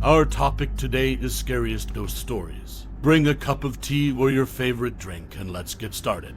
Our topic today is scariest ghost stories. Bring a cup of tea or your favorite drink and let's get started.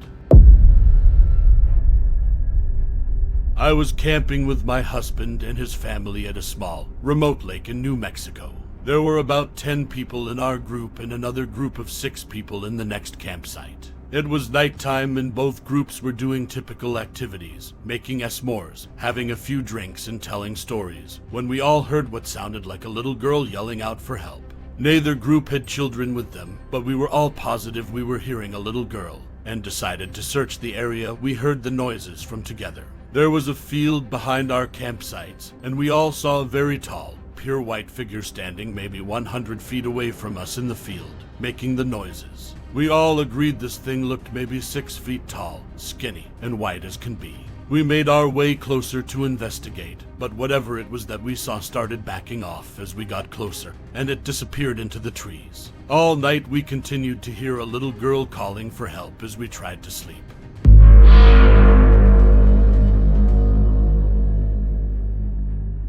I was camping with my husband and his family at a small, remote lake in New Mexico. There were about 10 people in our group and another group of 6 people in the next campsite. It was nighttime and both groups were doing typical activities, making s'mores, having a few drinks and telling stories, when we all heard what sounded like a little girl yelling out for help. Neither group had children with them, but we were all positive we were hearing a little girl, and decided to search the area we heard the noises from together. There was a field behind our campsites, and we all saw a very tall, pure white figure standing maybe 100 feet away from us in the field, making the noises. We all agreed this thing looked maybe 6 feet tall, skinny, and white as can be. We made our way closer to investigate, but whatever it was that we saw started backing off as we got closer, and it disappeared into the trees. All night we continued to hear a little girl calling for help as we tried to sleep.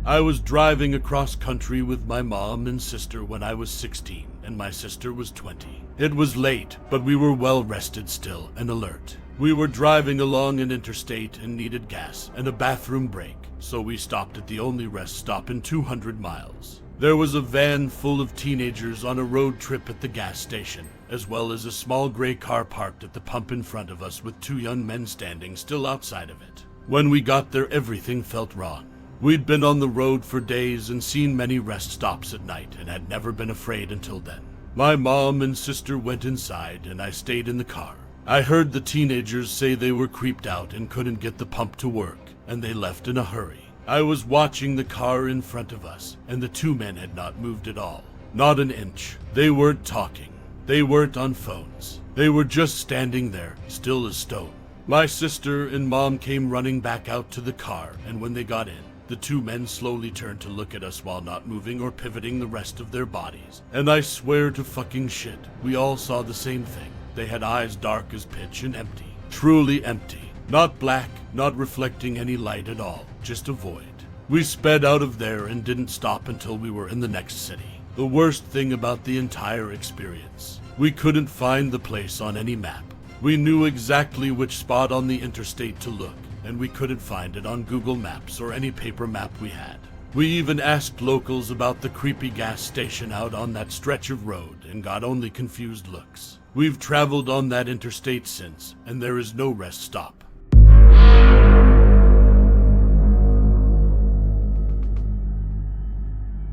I was driving across country with my mom and sister when I was 16, and my sister was 20. It was late, but we were well rested still and alert. We were driving along an interstate and needed gas and a bathroom break, so we stopped at the only rest stop in 200 miles. There was a van full of teenagers on a road trip at the gas station, as well as a small gray car parked at the pump in front of us with 2 young men standing still outside of it. When we got there, everything felt wrong. We'd been on the road for days and seen many rest stops at night and had never been afraid until then. My mom and sister went inside and I stayed in the car. I heard the teenagers say they were creeped out and couldn't get the pump to work, and they left in a hurry. I was watching the car in front of us, and the 2 men had not moved at all. Not an inch. They weren't talking. They weren't on phones. They were just standing there, still as stone. My sister and mom came running back out to the car, and when they got in, the 2 men slowly turned to look at us while not moving or pivoting the rest of their bodies. And I swear to fucking shit, we all saw the same thing. They had eyes dark as pitch and empty. Truly empty. Not black, not reflecting any light at all, just a void. We sped out of there and didn't stop until we were in the next city. The worst thing about the entire experience, we couldn't find the place on any map. We knew exactly which spot on the interstate to look, and we couldn't find it on Google Maps or any paper map we had. We even asked locals about the creepy gas station out on that stretch of road and got only confused looks. We've traveled on that interstate since, and there is no rest stop.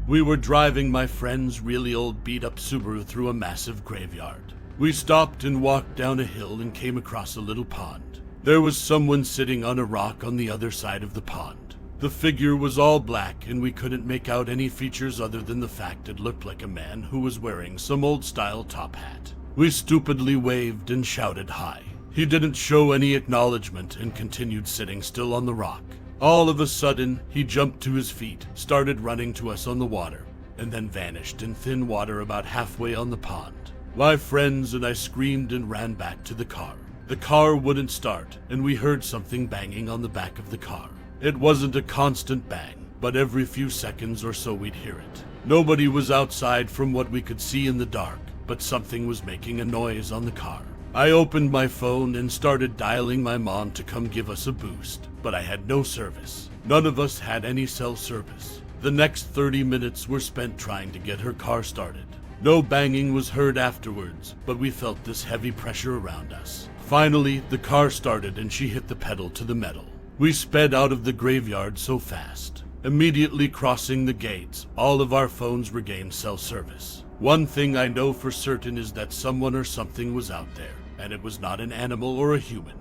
We were driving my friend's really old beat-up Subaru through a massive graveyard. We stopped and walked down a hill and came across a little pond. There was someone sitting on a rock on the other side of the pond. The figure was all black and we couldn't make out any features other than the fact it looked like a man who was wearing some old-style top hat. We stupidly waved and shouted hi. He didn't show any acknowledgement and continued sitting still on the rock. All of a sudden, he jumped to his feet, started running to us on the water, and then vanished in thin water about halfway on the pond. My friends and I screamed and ran back to the car. The car wouldn't start, and we heard something banging on the back of the car. It wasn't a constant bang, but every few seconds or so we'd hear it. Nobody was outside from what we could see in the dark, but something was making a noise on the car. I opened my phone and started dialing my mom to come give us a boost, but I had no service. None of us had any cell service. The next 30 minutes were spent trying to get her car started. No banging was heard afterwards, but we felt this heavy pressure around us. Finally, the car started and she hit the pedal to the metal. We sped out of the graveyard so fast. Immediately crossing the gates, all of our phones regained cell service. One thing I know for certain is that someone or something was out there, and it was not an animal or a human.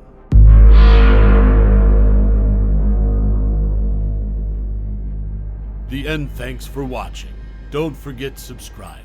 The end. Thanks for watching. Don't forget to subscribe.